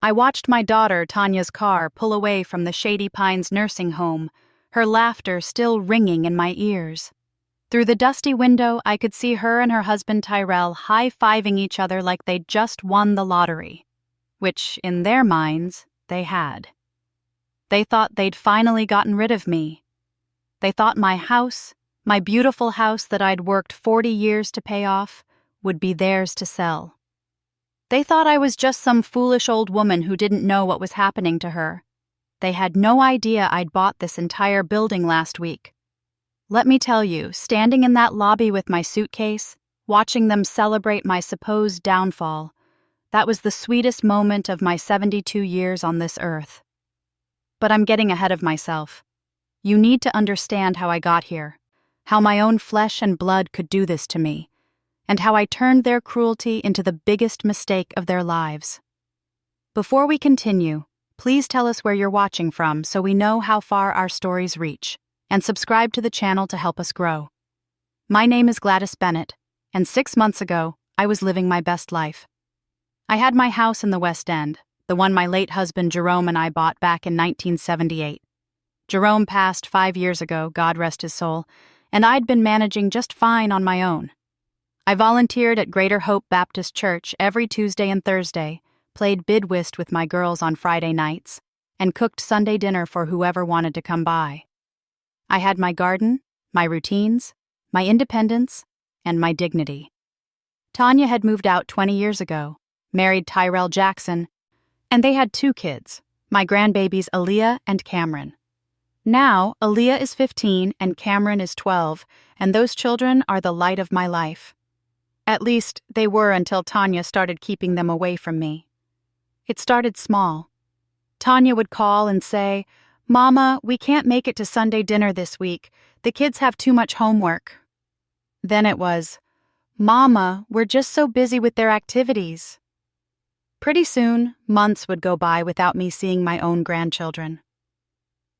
I watched my daughter, Tanya's car, pull away from the Shady Pines nursing home, her laughter still ringing in my ears. Through the dusty window, I could see her and her husband Tyrell high-fiving each other like they'd just won the lottery, which, in their minds, they had. They thought they'd finally gotten rid of me. They thought my house, my beautiful house that I'd worked 40 years to pay off, would be theirs to sell. They thought I was just some foolish old woman who didn't know what was happening to her. They had no idea I'd bought this entire building last week. Let me tell you, standing in that lobby with my suitcase, watching them celebrate my supposed downfall, that was the sweetest moment of my 72 years on this earth. But I'm getting ahead of myself. You need to understand how I got here, how my own flesh and blood could do this to me, and how I turned their cruelty into the biggest mistake of their lives. Before we continue, please tell us where you're watching from so we know how far our stories reach, and subscribe to the channel to help us grow. My name is Gladys Bennett, and 6 months ago, I was living my best life. I had my house in the West End, the one my late husband Jerome and I bought back in 1978. Jerome passed 5 years ago, God rest his soul, and I'd been managing just fine on my own. I volunteered at Greater Hope Baptist Church every Tuesday and Thursday, played bid whist with my girls on Friday nights, and cooked Sunday dinner for whoever wanted to come by. I had my garden, my routines, my independence, and my dignity. Tanya had moved out 20 years ago, married Tyrell Jackson, and they had 2 kids, my grandbabies Aaliyah and Cameron. Now, Aaliyah is 15 and Cameron is 12, and those children are the light of my life. At least, they were until Tanya started keeping them away from me. It started small. Tanya would call and say, "Mama, we can't make it to Sunday dinner this week. The kids have too much homework." Then it was, "Mama, we're just so busy with their activities." Pretty soon, months would go by without me seeing my own grandchildren.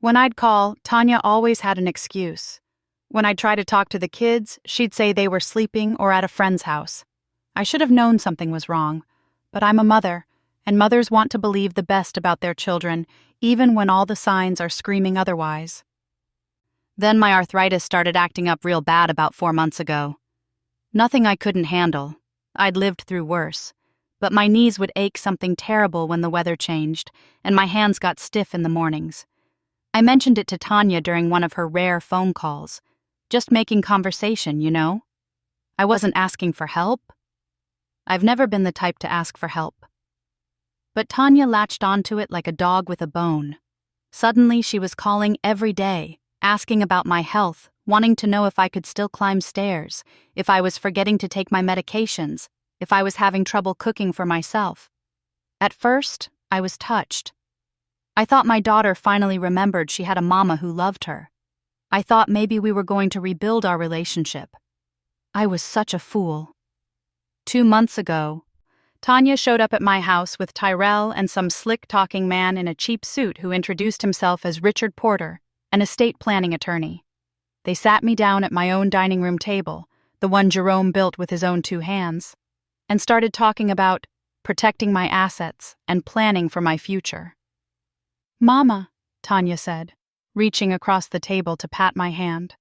When I'd call, Tanya always had an excuse. When I'd try to talk to the kids, she'd say they were sleeping or at a friend's house. I should have known something was wrong, but I'm a mother, and mothers want to believe the best about their children, even when all the signs are screaming otherwise. Then my arthritis started acting up real bad about 4 months ago. Nothing I couldn't handle. I'd lived through worse. But my knees would ache something terrible when the weather changed, and my hands got stiff in the mornings. I mentioned it to Tanya during one of her rare phone calls. Just making conversation, you know? I wasn't asking for help. I've never been the type to ask for help. But Tanya latched onto it like a dog with a bone. Suddenly she was calling every day, asking about my health, wanting to know if I could still climb stairs, if I was forgetting to take my medications, if I was having trouble cooking for myself. At first, I was touched. I thought my daughter finally remembered she had a mama who loved her. I thought maybe we were going to rebuild our relationship. I was such a fool. 2 months ago, Tanya showed up at my house with Tyrell and some slick-talking man in a cheap suit who introduced himself as Richard Porter, an estate planning attorney. They sat me down at my own dining room table, the one Jerome built with his own 2 hands, and started talking about protecting my assets and planning for my future. "Mama," Tanya said, reaching across the table to pat my hand.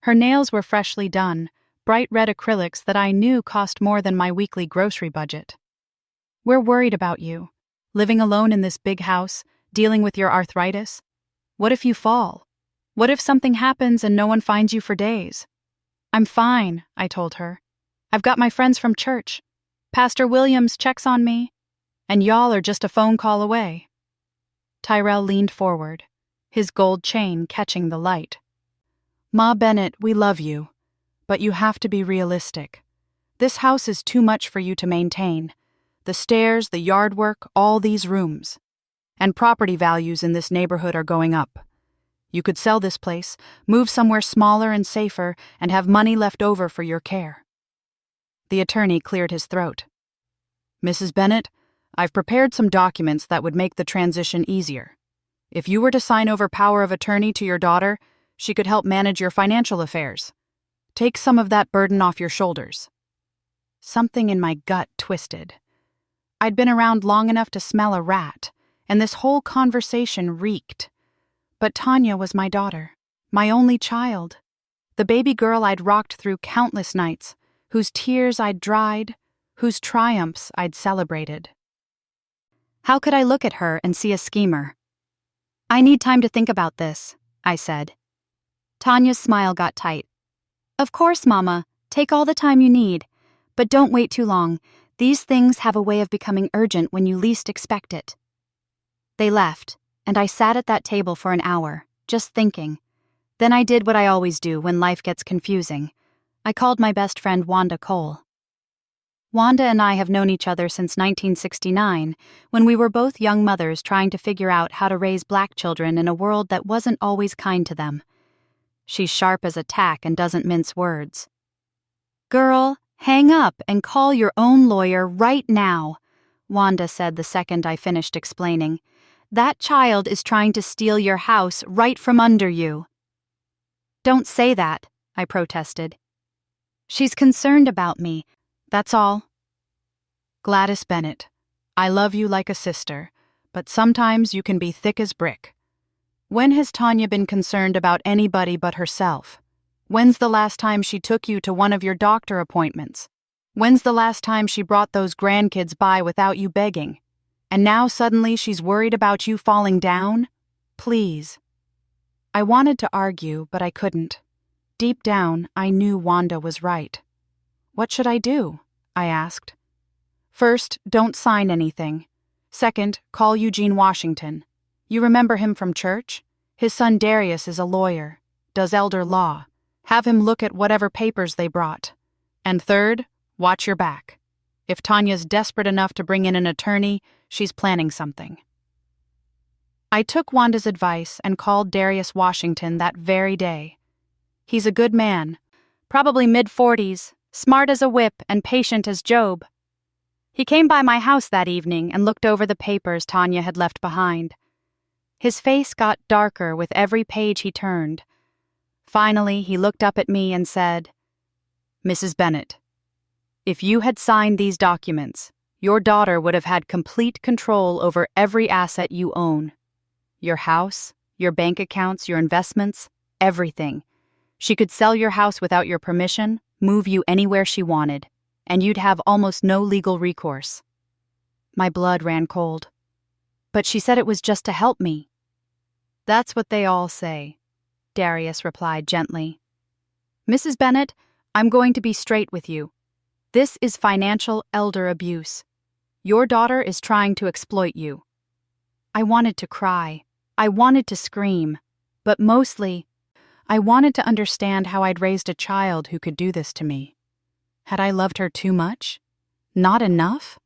Her nails were freshly done, bright red acrylics that I knew cost more than my weekly grocery budget. "We're worried about you, living alone in this big house, dealing with your arthritis. What if you fall? What if something happens and no one finds you for days?" "I'm fine," I told her. "I've got my friends from church. Pastor Williams checks on me, and y'all are just a phone call away." Tyrell leaned forward, his gold chain catching the light. "Ma Bennett, we love you, but you have to be realistic. This house is too much for you to maintain. The stairs, the yard work, all these rooms. And property values in this neighborhood are going up. You could sell this place, move somewhere smaller and safer, and have money left over for your care." The attorney cleared his throat. "Mrs. Bennett, I've prepared some documents that would make the transition easier. If you were to sign over power of attorney to your daughter, she could help manage your financial affairs. Take some of that burden off your shoulders." Something in my gut twisted. I'd been around long enough to smell a rat, and this whole conversation reeked. But Tanya was my daughter, my only child, the baby girl I'd rocked through countless nights, whose tears I'd dried, whose triumphs I'd celebrated. How could I look at her and see a schemer? "I need time to think about this," I said. Tanya's smile got tight. "Of course, Mama. Take all the time you need. But don't wait too long. These things have a way of becoming urgent when you least expect it." They left, and I sat at that table for an hour, just thinking. Then I did what I always do when life gets confusing. I called my best friend Wanda Cole. Wanda and I have known each other since 1969, when we were both young mothers trying to figure out how to raise black children in a world that wasn't always kind to them. She's sharp as a tack and doesn't mince words. "Girl, hang up and call your own lawyer right now," Wanda said the second I finished explaining. "That child is trying to steal your house right from under you." "Don't say that," I protested. "She's concerned about me, that's all." Gladys Bennett, I love you like a sister, but sometimes you can be thick as brick. When has Tanya been concerned about anybody but herself? When's the last time she took you to one of your doctor appointments? When's the last time she brought those grandkids by without you begging? And now suddenly she's worried about you falling down? Please. I wanted to argue, but I couldn't. Deep down, I knew Wanda was right. "What should I do?" I asked. "First, don't sign anything. Second, call Eugene Washington. You remember him from church? His son Darius is a lawyer, does elder law. Have him look at whatever papers they brought. And third, watch your back. If Tanya's desperate enough to bring in an attorney, she's planning something." I took Wanda's advice and called Darius Washington that very day. He's a good man, probably mid-40s, smart as a whip and patient as Job. He came by my house that evening and looked over the papers Tanya had left behind. His face got darker with every page he turned. Finally, he looked up at me and said, "Mrs. Bennett, if you had signed these documents, your daughter would have had complete control over every asset you own. Your house, your bank accounts, your investments, everything. She could sell your house without your permission, move you anywhere she wanted, and you'd have almost no legal recourse." My blood ran cold. "But she said it was just to help me." "That's what they all say," Darius replied gently. "Mrs. Bennett, I'm going to be straight with you. This is financial elder abuse. Your daughter is trying to exploit you." I wanted to cry. I wanted to scream. But mostly, I wanted to understand how I'd raised a child who could do this to me. Had I loved her too much? Not enough?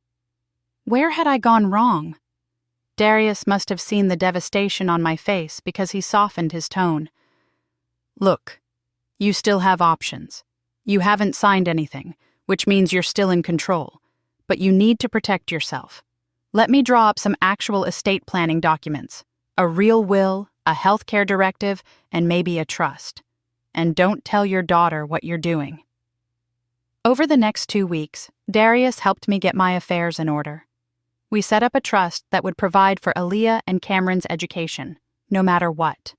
Where had I gone wrong? Darius must have seen the devastation on my face because he softened his tone. "Look, you still have options. You haven't signed anything, which means you're still in control, but you need to protect yourself. Let me draw up some actual estate planning documents, a real will, a healthcare directive, and maybe a trust. And don't tell your daughter what you're doing." Over the next 2 weeks, Darius helped me get my affairs in order. We set up a trust that would provide for Aaliyah and Cameron's education, no matter what.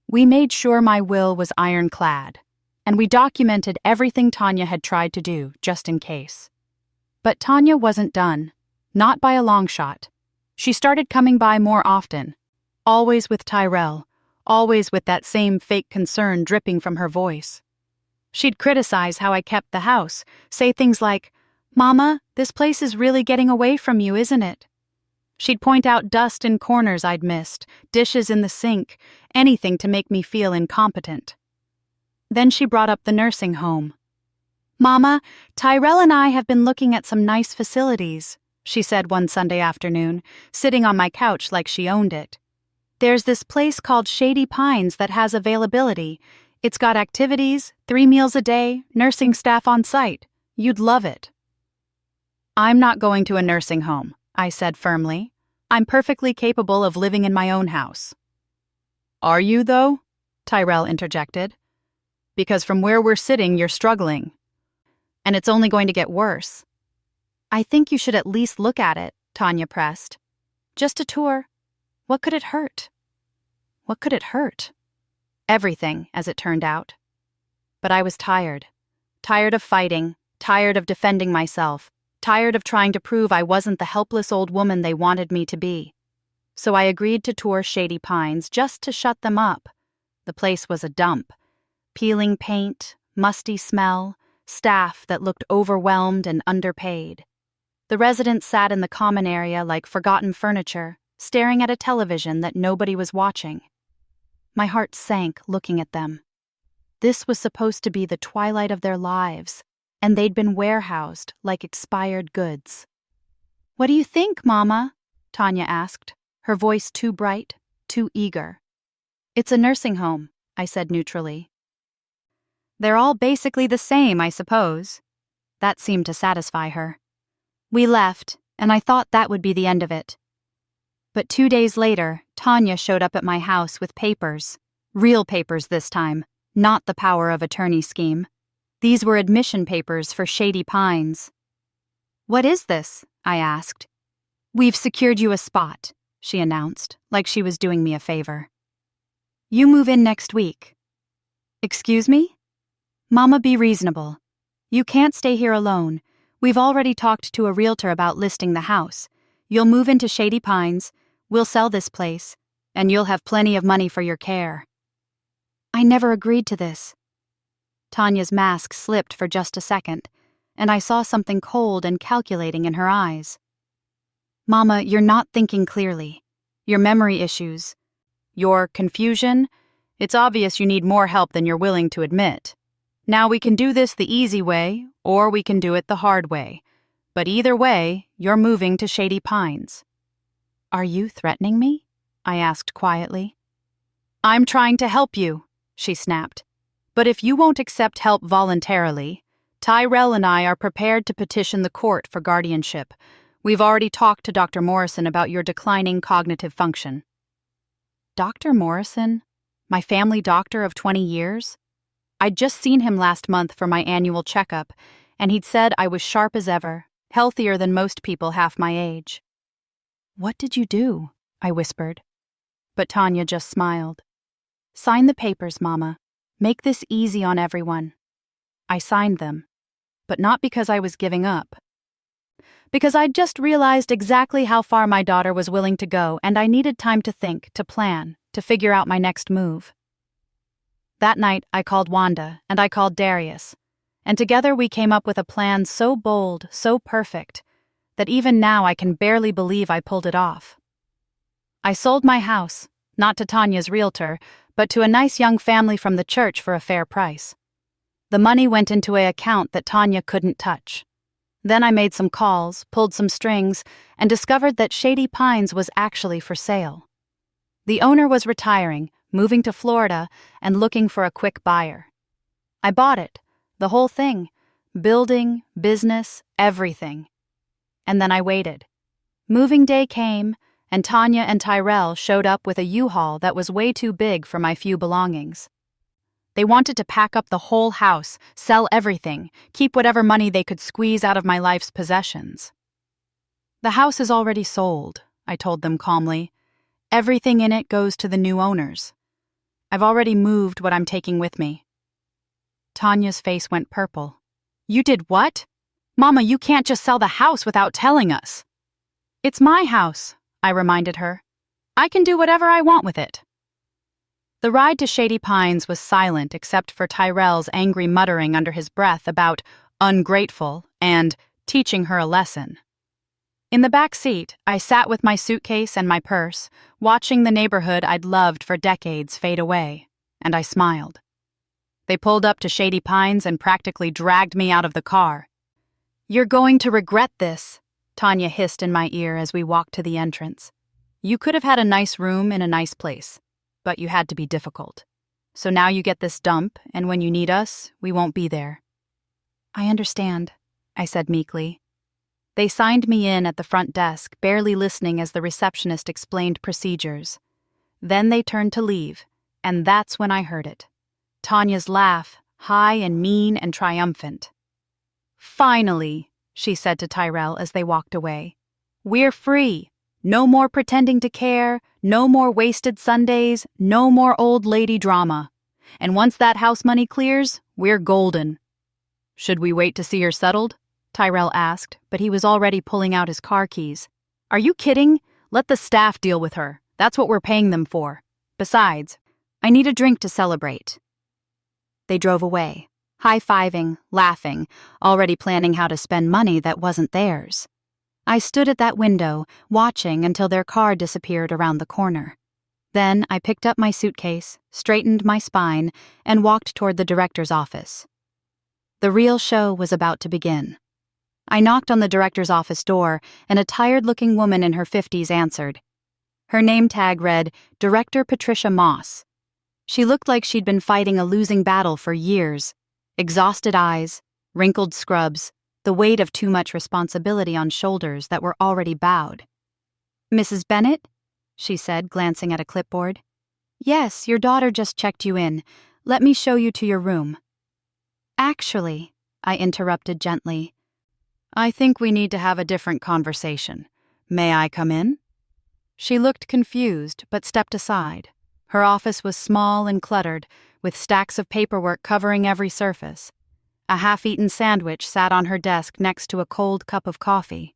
We made sure my will was ironclad, and we documented everything Tanya had tried to do, just in case. But Tanya wasn't done, not by a long shot. She started coming by more often, always with Tyrell, always with that same fake concern dripping from her voice. She'd criticize how I kept the house, say things like, "Mama, this place is really getting away from you, isn't it?" She'd point out dust in corners I'd missed, dishes in the sink, anything to make me feel incompetent. Then she brought up the nursing home. "Mama, Tyrell and I have been looking at some nice facilities," she said one Sunday afternoon, sitting on my couch like she owned it. "There's this place called Shady Pines that has availability. It's got activities, 3 meals a day, nursing staff on site. You'd love it." "I'm not going to a nursing home," I said firmly. "I'm perfectly capable of living in my own house." "Are you, though?" Tyrell interjected. "Because from where we're sitting, you're struggling. And it's only going to get worse." I think you should at least look at it, Tanya pressed. Just a tour. What could it hurt? What could it hurt? Everything, as it turned out. But I was tired. Tired of fighting, tired of defending myself, tired of trying to prove I wasn't the helpless old woman they wanted me to be. So I agreed to tour Shady Pines just to shut them up. The place was a dump. Peeling paint, musty smell, staff that looked overwhelmed and underpaid. The residents sat in the common area like forgotten furniture, staring at a television that nobody was watching. My heart sank looking at them. This was supposed to be the twilight of their lives, and they'd been warehoused like expired goods. "What do you think, Mama?" Tanya asked, her voice too bright, too eager. "It's a nursing home," I said neutrally. "They're all basically the same, I suppose." That seemed to satisfy her. We left, and I thought that would be the end of it. But 2 days later, Tanya showed up at my house with papers. Real papers this time, not the power of attorney scheme. These were admission papers for Shady Pines. "What is this?" I asked. "We've secured you a spot," she announced, like she was doing me a favor. "You move in next week." "Excuse me?" "Mama, be reasonable. You can't stay here alone. We've already talked to a realtor about listing the house. You'll move into Shady Pines, we'll sell this place, and you'll have plenty of money for your care." "I never agreed to this." Tanya's mask slipped for just a second, and I saw something cold and calculating in her eyes. "Mama, you're not thinking clearly. Your memory issues. Your confusion? It's obvious you need more help than you're willing to admit. Now we can do this the easy way, or we can do it the hard way. But either way, you're moving to Shady Pines." "Are you threatening me?" I asked quietly. "I'm trying to help you," she snapped. "But if you won't accept help voluntarily, Tyrell and I are prepared to petition the court for guardianship. We've already talked to Dr. Morrison about your declining cognitive function." Dr. Morrison? My family doctor of 20 years? I'd just seen him last month for my annual checkup, and he'd said I was sharp as ever, healthier than most people half my age. "What did you do?" I whispered. But Tanya just smiled. "Sign the papers, Mama. Make this easy on everyone." I signed them, but not because I was giving up. Because I'd just realized exactly how far my daughter was willing to go, and I needed time to think, to plan, to figure out my next move. That night, I called Wanda, and I called Darius, and together we came up with a plan so bold, so perfect, that even now I can barely believe I pulled it off. I sold my house, not to Tanya's realtor, but to a nice young family from the church for a fair price. The money went into an account that Tanya couldn't touch. Then I made some calls, pulled some strings, and discovered that Shady Pines was actually for sale. The owner was retiring, moving to Florida, and looking for a quick buyer. I bought it, the whole thing, building, business, everything. And then I waited. Moving day came, and Tanya and Tyrell showed up with a U-Haul that was way too big for my few belongings. They wanted to pack up the whole house, sell everything, keep whatever money they could squeeze out of my life's possessions. "The house is already sold," I told them calmly. "Everything in it goes to the new owners. I've already moved what I'm taking with me." Tanya's face went purple. "You did what? Mama, you can't just sell the house without telling us." "It's my house," I reminded her. "I can do whatever I want with it." The ride to Shady Pines was silent except for Tyrell's angry muttering under his breath about ungrateful and teaching her a lesson. In the back seat, I sat with my suitcase and my purse, watching the neighborhood I'd loved for decades fade away, and I smiled. They pulled up to Shady Pines and practically dragged me out of the car. "You're going to regret this," Tanya hissed in my ear as we walked to the entrance. "You could have had a nice room in a nice place, but you had to be difficult. So now you get this dump, and when you need us, we won't be there." "I understand," I said meekly. They signed me in at the front desk, barely listening as the receptionist explained procedures. Then they turned to leave, and that's when I heard it. Tanya's laugh, high and mean and triumphant. "Finally," she said to Tyrell as they walked away. We're free. No more pretending to care, no more wasted Sundays, no more old lady drama. And once that house money clears, we're golden. Should we wait to see her settled? Tyrell asked, but he was already pulling out his car keys. Are you kidding? Let the staff deal with her. That's what we're paying them for. Besides, I need a drink to celebrate. They drove away, high-fiving, laughing, already planning how to spend money that wasn't theirs. I stood at that window, watching until their car disappeared around the corner. Then I picked up my suitcase, straightened my spine, and walked toward the director's office. The real show was about to begin. I knocked on the director's office door, and a tired-looking woman in her 50s answered. Her name tag read, Director Patricia Moss. She looked like she'd been fighting a losing battle for years. Exhausted eyes, wrinkled scrubs, the weight of too much responsibility on shoulders that were already bowed. Mrs. Bennett? She said, glancing at a clipboard. Yes, your daughter just checked you in. Let me show you to your room. Actually, I interrupted gently, I think we need to have a different conversation. May I come in? She looked confused, but stepped aside. Her office was small and cluttered, with stacks of paperwork covering every surface. A half-eaten sandwich sat on her desk next to a cold cup of coffee.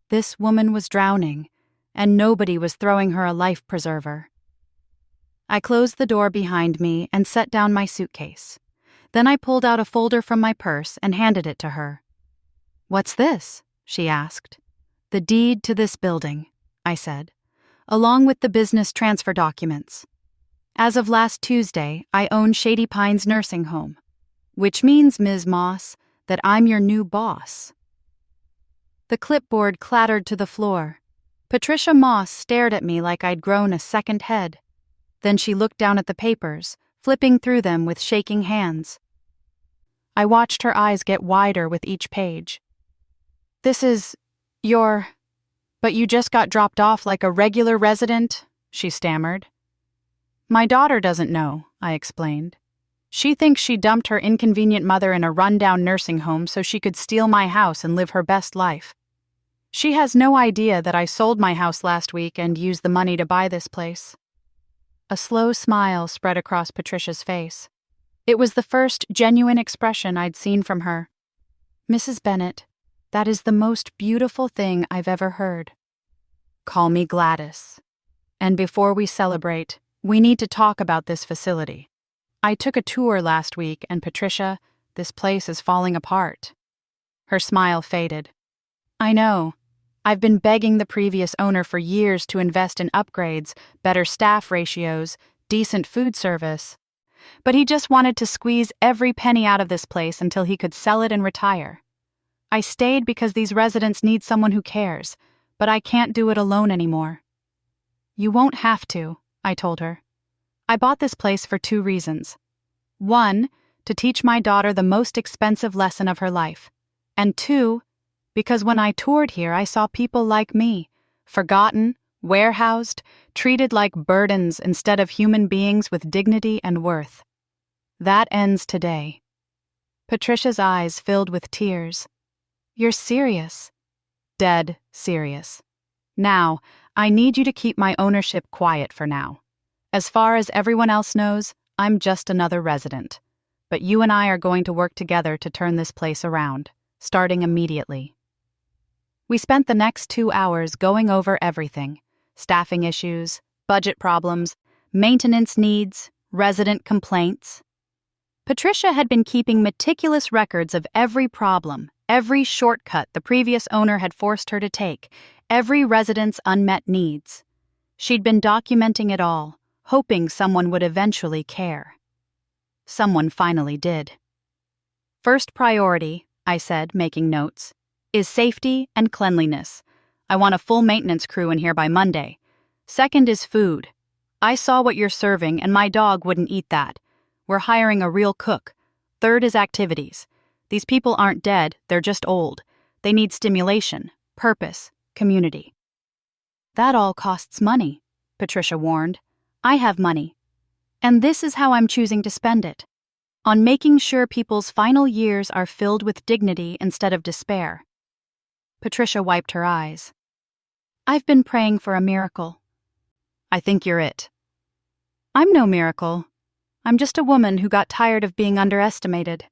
This woman was drowning, and nobody was throwing her a life preserver. I closed the door behind me and set down my suitcase. Then I pulled out a folder from my purse and handed it to her. What's this? She asked. The deed to this building, I said, along with the business transfer documents. As of last Tuesday, I own Shady Pines Nursing Home, which means, Ms. Moss, that I'm your new boss. The clipboard clattered to the floor. Patricia Moss stared at me like I'd grown a second head. Then she looked down at the papers, flipping through them with shaking hands. I watched her eyes get wider with each page. This is but you just got dropped off like a regular resident, she stammered. My daughter doesn't know, I explained. She thinks she dumped her inconvenient mother in a rundown nursing home so she could steal my house and live her best life. She has no idea that I sold my house last week and used the money to buy this place. A slow smile spread across Patricia's face. It was the first genuine expression I'd seen from her. Mrs. Bennett, that is the most beautiful thing I've ever heard. Call me Gladys. And before we celebrate, we need to talk about this facility. I took a tour last week, and Patricia, this place is falling apart. Her smile faded. I know. I've been begging the previous owner for years to invest in upgrades, better staff ratios, decent food service. But he just wanted to squeeze every penny out of this place until he could sell it and retire. I stayed because these residents need someone who cares, but I can't do it alone anymore. You won't have to, I told her. I bought this place for 2 reasons. 1, to teach my daughter the most expensive lesson of her life. And 2, because when I toured here, I saw people like me, forgotten, warehoused, treated like burdens instead of human beings with dignity and worth. That ends today. Patricia's eyes filled with tears. You're serious. Dead serious. Now, I need you to keep my ownership quiet for now. As far as everyone else knows, I'm just another resident. But you and I are going to work together to turn this place around, starting immediately. We spent the next 2 hours going over everything: staffing issues, budget problems, maintenance needs, resident complaints. Patricia had been keeping meticulous records of every problem, every shortcut the previous owner had forced her to take, every resident's unmet needs. She'd been documenting it all, hoping someone would eventually care. Someone finally did. First priority, I said, making notes, is safety and cleanliness. I want a full maintenance crew in here by Monday. Second is food. I saw what you're serving and my dog wouldn't eat that. We're hiring a real cook. Third is activities. These people aren't dead, they're just old. They need stimulation, purpose, community. That all costs money, Patricia warned. I have money. And this is how I'm choosing to spend it. On making sure people's final years are filled with dignity instead of despair. Patricia wiped her eyes. I've been praying for a miracle. I think you're it. I'm no miracle. I'm just a woman who got tired of being underestimated.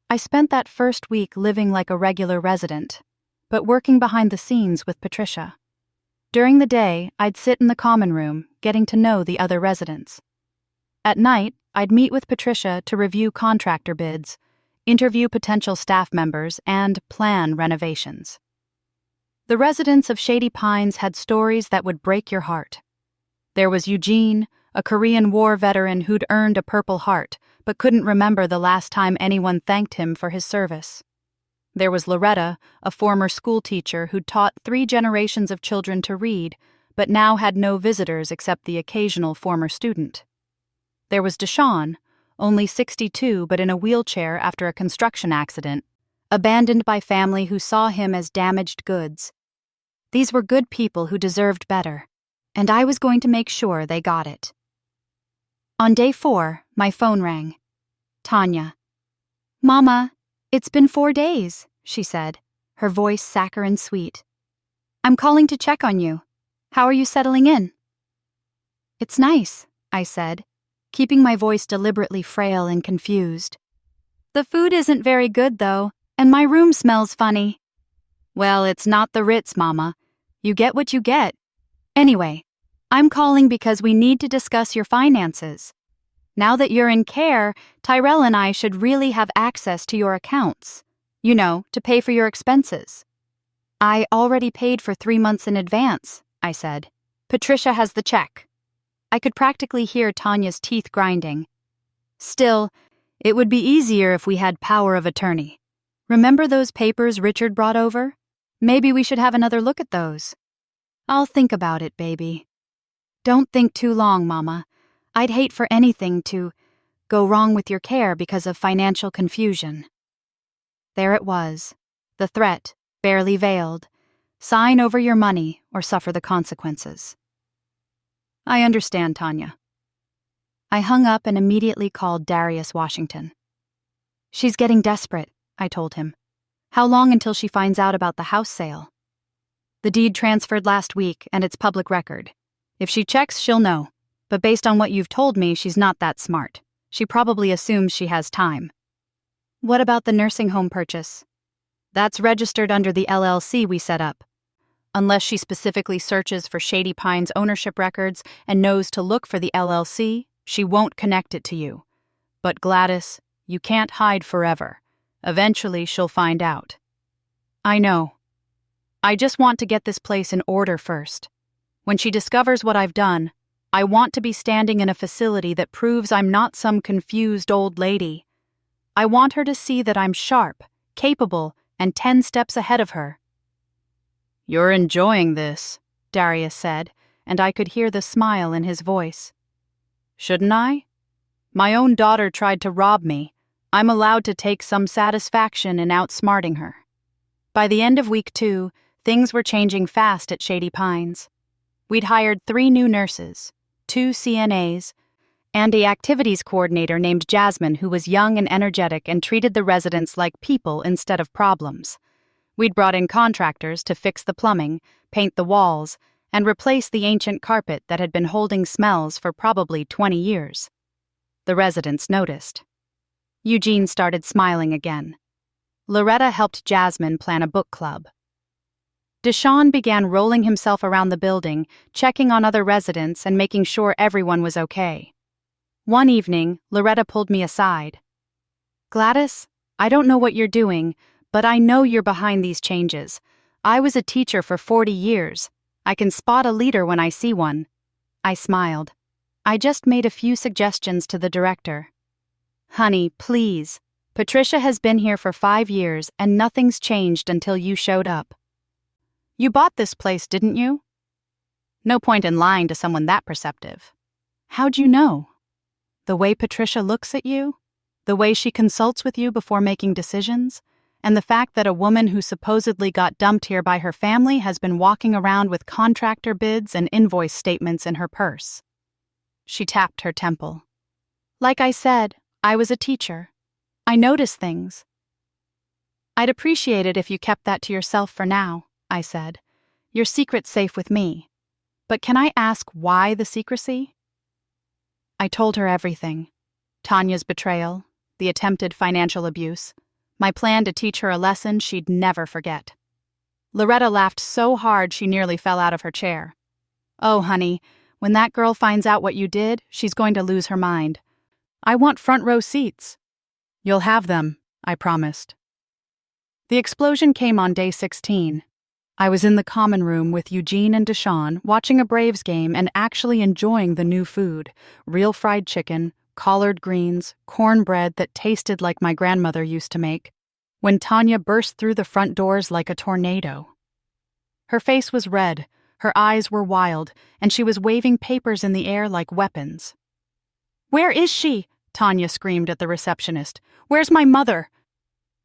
I spent that first week living like a regular resident, but working behind the scenes with Patricia. During the day, I'd sit in the common room, getting to know the other residents. At night, I'd meet with Patricia to review contractor bids, interview potential staff members, and plan renovations. The residents of Shady Pines had stories that would break your heart. There was Eugene, a Korean War veteran who'd earned a Purple Heart, but couldn't remember the last time anyone thanked him for his service. There was Loretta, a former schoolteacher who'd taught 3 generations of children to read, but now had no visitors except the occasional former student. There was Deshawn, only 62 but in a wheelchair after a construction accident, abandoned by family who saw him as damaged goods. These were good people who deserved better, and I was going to make sure they got it. On day 4, my phone rang. Tanya. "Mama, it's been 4 days," she said, her voice saccharine sweet. "I'm calling to check on you. How are you settling in?" "It's nice," I said, keeping my voice deliberately frail and confused. "The food isn't very good, though, and my room smells funny." "Well, it's not the Ritz, Mama. You get what you get. Anyway, I'm calling because we need to discuss your finances. Now that you're in care, Tyrell and I should really have access to your accounts. You know, to pay for your expenses." "I already paid for 3 months in advance," I said. "Patricia has the check." I could practically hear Tanya's teeth grinding. "Still, it would be easier if we had power of attorney. Remember those papers Richard brought over? Maybe we should have another look at those." "I'll think about it, baby." "Don't think too long, Mama. I'd hate for anything to go wrong with your care because of financial confusion." There it was, the threat, barely veiled. Sign over your money or suffer the consequences. "I understand, Tanya." I hung up and immediately called Darius Washington. "She's getting desperate," I told him. "How long until she finds out about the house sale?" "The deed transferred last week, and it's public record. If she checks, she'll know. But based on what you've told me, she's not that smart. She probably assumes she has time." "What about the nursing home purchase?" "That's registered under the LLC we set up. Unless she specifically searches for Shady Pines ownership records and knows to look for the LLC, she won't connect it to you. But Gladys, you can't hide forever. Eventually she'll find out." "I know. I just want to get this place in order first. When she discovers what I've done, I want to be standing in a facility that proves I'm not some confused old lady. I want her to see that I'm sharp, capable, and 10 steps ahead of her." "You're enjoying this," Darius said, and I could hear the smile in his voice. "Shouldn't I? My own daughter tried to rob me. I'm allowed to take some satisfaction in outsmarting her." By the end of week 2, things were changing fast at Shady Pines. We'd hired 3 new nurses, 2 CNAs, and the activities coordinator named Jasmine who was young and energetic and treated the residents like people instead of problems. We'd brought in contractors to fix the plumbing, paint the walls, and replace the ancient carpet that had been holding smells for probably 20 years. The residents noticed. Eugene started smiling again. Loretta helped Jasmine plan a book club. Deshawn began rolling himself around the building, checking on other residents and making sure everyone was okay. One evening, Loretta pulled me aside. "Gladys, I don't know what you're doing, but I know you're behind these changes. I was a teacher for 40 years. I can spot a leader when I see one." I smiled. "I just made a few suggestions to the director." "Honey, please. Patricia has been here for 5 years and nothing's changed until you showed up." "You bought this place, didn't you?" "No point in lying to someone that perceptive." "How'd you know?" "The way Patricia looks at you, the way she consults with you before making decisions, and the fact that a woman who supposedly got dumped here by her family has been walking around with contractor bids and invoice statements in her purse." She tapped her temple. "Like I said, I was a teacher. I notice things." I'd appreciate it if you kept that to yourself for now, I said. Your secret's safe with me. But can I ask why the secrecy? I told her everything. Tanya's betrayal, the attempted financial abuse, my plan to teach her a lesson she'd never forget. Loretta laughed so hard she nearly fell out of her chair. Oh, honey, when that girl finds out what you did, she's going to lose her mind. I want front row seats. You'll have them, I promised. The explosion came on day 16. I was in the common room with Eugene and Deshawn, watching a Braves game and actually enjoying the new food: real fried chicken, collard greens, cornbread that tasted like my grandmother used to make, when Tanya burst through the front doors like a tornado. Her face was red, her eyes were wild, and she was waving papers in the air like weapons. "Where is she?" Tanya screamed at the receptionist. "Where's my mother?"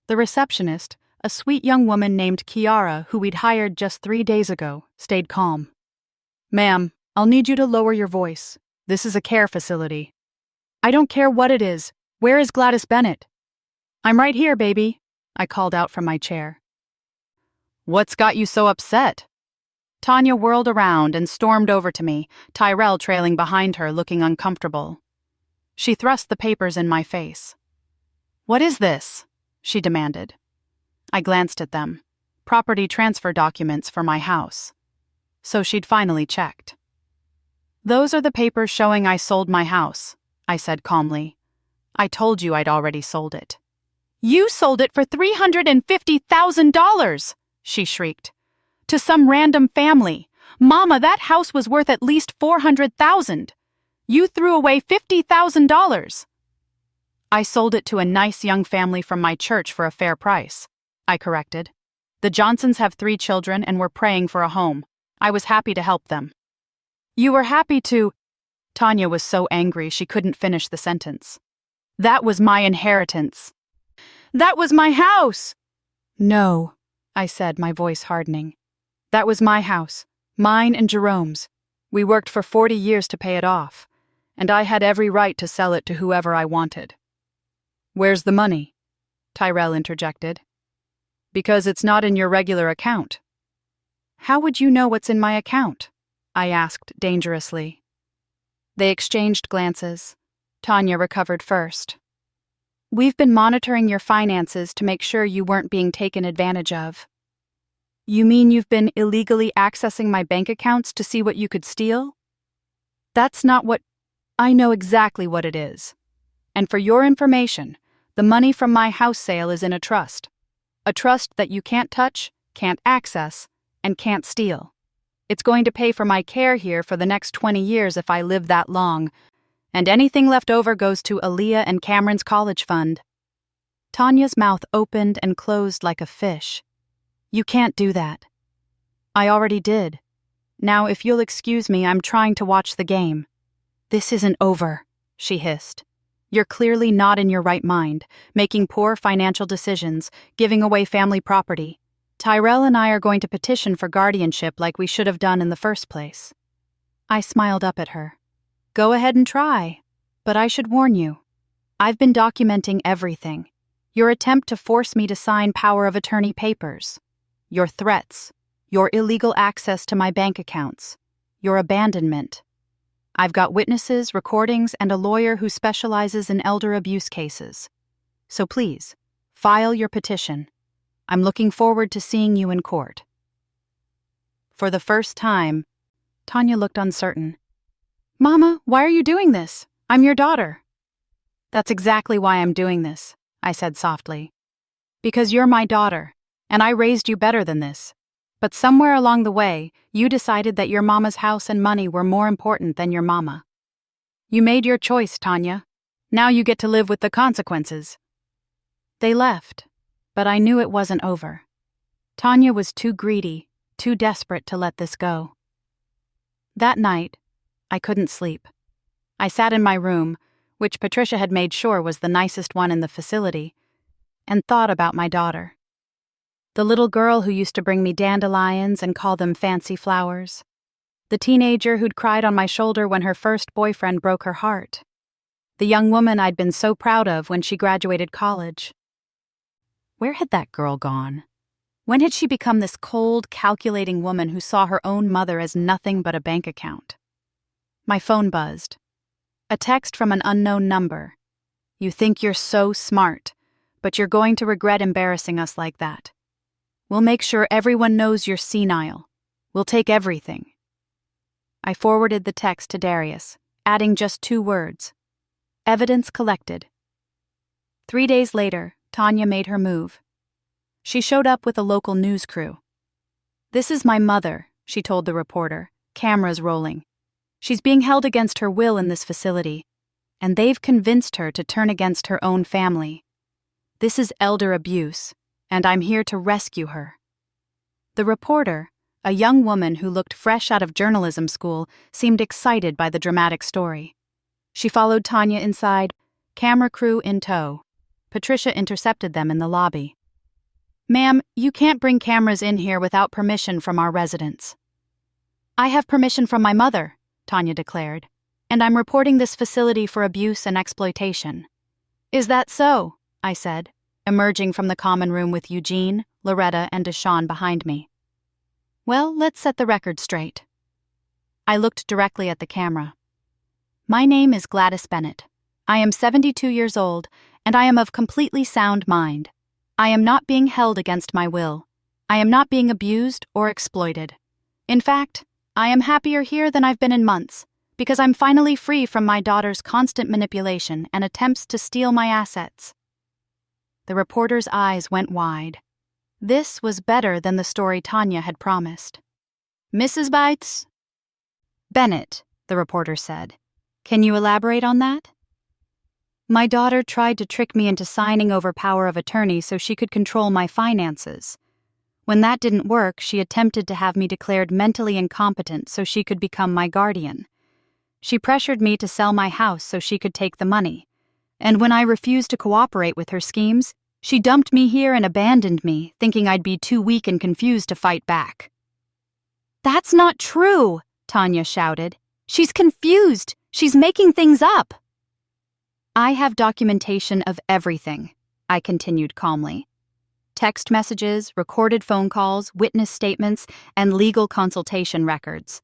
The receptionist, a sweet young woman named Kiara, who we'd hired just 3 days ago, stayed calm. "Ma'am, I'll need you to lower your voice. This is a care facility." "I don't care what it is. Where is Gladys Bennett?" "I'm right here, baby," I called out from my chair. "What's got you so upset?" Tanya whirled around and stormed over to me, Tyrell trailing behind her, looking uncomfortable. She thrust the papers in my face. "What is this?" she demanded. I glanced at them. Property transfer documents for my house. So she'd finally checked. "Those are the papers showing I sold my house," I said calmly. "I told you I'd already sold it." "You sold it for $350,000!" she shrieked. "To some random family. Mama, that house was worth at least $400,000. You threw away $50,000. "I sold it to a nice young family from my church for a fair price," I corrected. "The Johnsons have 3 children and were praying for a home. I was happy to help them." "You were happy to—" Tanya was so angry she couldn't finish the sentence. "That was my inheritance. That was my house!" "No," I said, my voice hardening. "That was my house, mine and Jerome's. We worked for 40 years to pay it off, and I had every right to sell it to whoever I wanted." "Where's the money?" Tyrell interjected. "Because it's not in your regular account." "How would you know what's in my account?" I asked dangerously. They exchanged glances. Tanya recovered first. "We've been monitoring your finances to make sure you weren't being taken advantage of." "You mean you've been illegally accessing my bank accounts to see what you could steal?" "That's not what—" "I know exactly what it is. And for your information, the money from my house sale is in a trust. A trust that you can't touch, can't access, and can't steal. It's going to pay for my care here for the next 20 years if I live that long, and anything left over goes to Aaliyah and Cameron's college fund." Tanya's mouth opened and closed like a fish. "You can't do that." "I already did. Now, if you'll excuse me, I'm trying to watch the game." "This isn't over," she hissed. "You're clearly not in your right mind, making poor financial decisions, giving away family property. Tyrell and I are going to petition for guardianship like we should have done in the first place." I smiled up at her. "Go ahead and try. But I should warn you. I've been documenting everything. Your attempt to force me to sign power of attorney papers. Your threats. Your illegal access to my bank accounts. Your abandonment. I've got witnesses, recordings, and a lawyer who specializes in elder abuse cases. So please, file your petition. I'm looking forward to seeing you in court." For the first time, Tanya looked uncertain. "Mama, why are you doing this? I'm your daughter." "That's exactly why I'm doing this," I said softly. "Because you're my daughter, and I raised you better than this. But somewhere along the way, you decided that your mama's house and money were more important than your mama. You made your choice, Tanya. Now you get to live with the consequences." They left, but I knew it wasn't over. Tanya was too greedy, too desperate to let this go. That night, I couldn't sleep. I sat in my room, which Patricia had made sure was the nicest one in the facility, and thought about my daughter. The little girl who used to bring me dandelions and call them fancy flowers. The teenager who'd cried on my shoulder when her first boyfriend broke her heart. The young woman I'd been so proud of when she graduated college. Where had that girl gone? When had she become this cold, calculating woman who saw her own mother as nothing but a bank account? My phone buzzed. A text from an unknown number. "You think you're so smart, but you're going to regret embarrassing us like that. We'll make sure everyone knows you're senile. We'll take everything." I forwarded the text to Darius, adding just 2 words. Evidence collected. 3 days later, Tanya made her move. She showed up with a local news crew. "This is my mother," she told the reporter, cameras rolling. "She's being held against her will in this facility, and they've convinced her to turn against her own family. This is elder abuse, and I'm here to rescue her." The reporter, a young woman who looked fresh out of journalism school, seemed excited by the dramatic story. She followed Tanya inside, camera crew in tow. Patricia intercepted them in the lobby. "Ma'am, you can't bring cameras in here without permission from our residents." "I have permission from my mother," Tanya declared, "and I'm reporting this facility for abuse and exploitation." "Is that so?" I said, emerging from the common room with Eugene, Loretta, and Deshawn behind me. "Well, let's set the record straight." I looked directly at the camera. "My name is Gladys Bennett. I am 72 years old, and I am of completely sound mind. I am not being held against my will. I am not being abused or exploited. In fact, I am happier here than I've been in months, because I'm finally free from my daughter's constant manipulation and attempts to steal my assets." The reporter's eyes went wide. This was better than the story Tanya had promised. "Mrs. Bites?" "Bennett," the reporter said. "Can you elaborate on that?" "My daughter tried to trick me into signing over power of attorney so she could control my finances. When that didn't work, she attempted to have me declared mentally incompetent so she could become my guardian. She pressured me to sell my house so she could take the money. And when I refused to cooperate with her schemes, she dumped me here and abandoned me, thinking I'd be too weak and confused to fight back." "That's not true," Tanya shouted. "She's confused. She's making things up." "I have documentation of everything," I continued calmly. "Text messages, recorded phone calls, witness statements, and legal consultation records.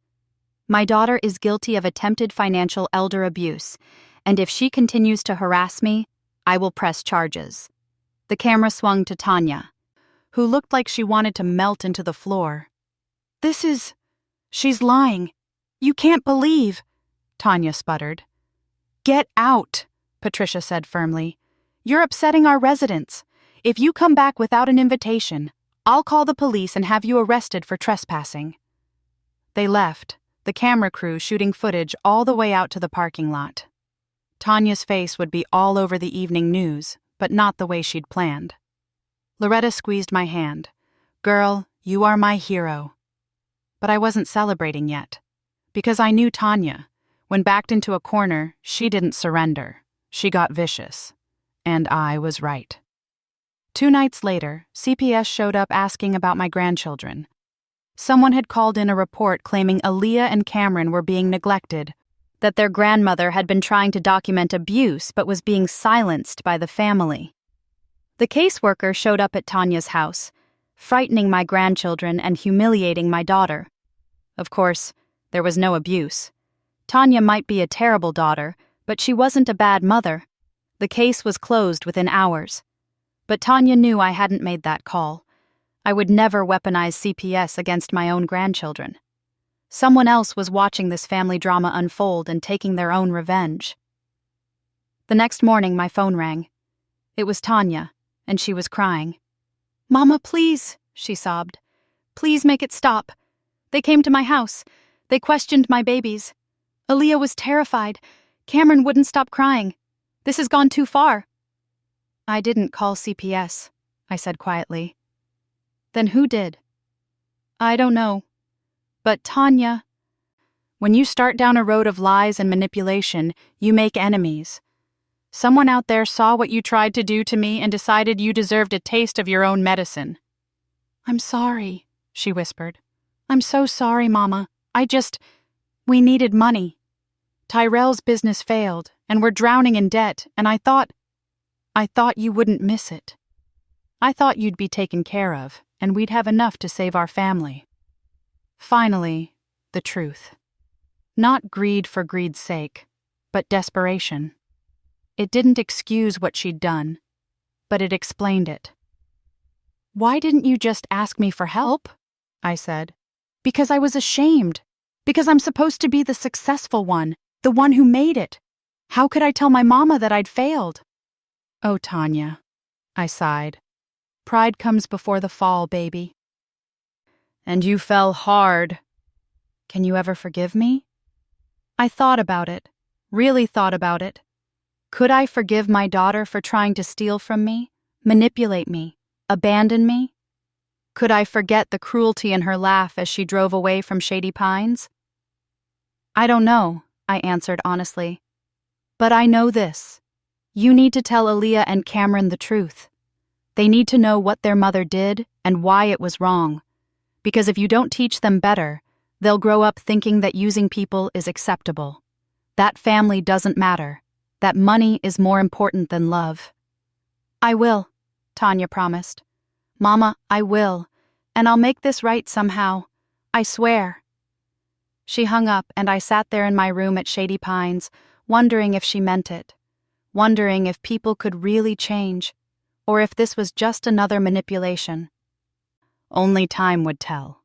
My daughter is guilty of attempted financial elder abuse, and if she continues to harass me, I will press charges." The camera swung to Tanya, who looked like she wanted to melt into the floor. "She's lying. You can't believe," Tanya sputtered. "Get out," Patricia said firmly. "You're upsetting our residents. If you come back without an invitation, I'll call the police and have you arrested for trespassing." They left, the camera crew shooting footage all the way out to the parking lot. Tanya's face would be all over the evening news, but not the way she'd planned. Loretta squeezed my hand. "Girl, you are my hero." But I wasn't celebrating yet, because I knew Tanya. When backed into a corner, she didn't surrender. She got vicious. And I was right. 2 nights later, CPS showed up asking about my grandchildren. Someone had called in a report claiming Aaliyah and Cameron were being neglected, that their grandmother had been trying to document abuse but was being silenced by the family. The caseworker showed up at Tanya's house, frightening my grandchildren and humiliating my daughter. Of course, there was no abuse. Tanya might be a terrible daughter, but she wasn't a bad mother. The case was closed within hours. But Tanya knew I hadn't made that call. I would never weaponize CPS against my own grandchildren. Someone else was watching this family drama unfold and taking their own revenge. The next morning, my phone rang. It was Tanya, and she was crying. "Mama, please," she sobbed. "Please make it stop. They came to my house. They questioned my babies. Aaliyah was terrified. Cameron wouldn't stop crying. This has gone too far." "I didn't call CPS," I said quietly. "Then who did?" "I don't know. But Tanya, when you start down a road of lies and manipulation, you make enemies. Someone out there saw what you tried to do to me and decided you deserved a taste of your own medicine." "I'm sorry," she whispered. "I'm so sorry, Mama. We needed money. Tyrell's business failed, and we're drowning in debt, and I thought you wouldn't miss it." I thought you'd be taken care of, and we'd have enough to save our family. Finally, the truth. Not greed for greed's sake, but desperation. It didn't excuse what she'd done, but it explained it. "Why didn't you just ask me for help?" I said. "Because I was ashamed. Because I'm supposed to be the successful one, the one who made it. How could I tell my mama that I'd failed?" "Oh, Tanya," I sighed. "Pride comes before the fall, baby." "And you fell hard." "Can you ever forgive me?" I thought about it, really thought about it. Could I forgive my daughter for trying to steal from me, manipulate me, abandon me? Could I forget the cruelty in her laugh as she drove away from Shady Pines? I don't know, I answered honestly. But I know this. You need to tell Aaliyah and Cameron the truth. They need to know what their mother did and why it was wrong. Because if you don't teach them better, they'll grow up thinking that using people is acceptable. That family doesn't matter. That money is more important than love. "I will," Tanya promised. "Mama, I will. And I'll make this right somehow. I swear." She hung up, and I sat there in my room at Shady Pines, wondering if she meant it. Wondering if people could really change, or if this was just another manipulation. Only time would tell.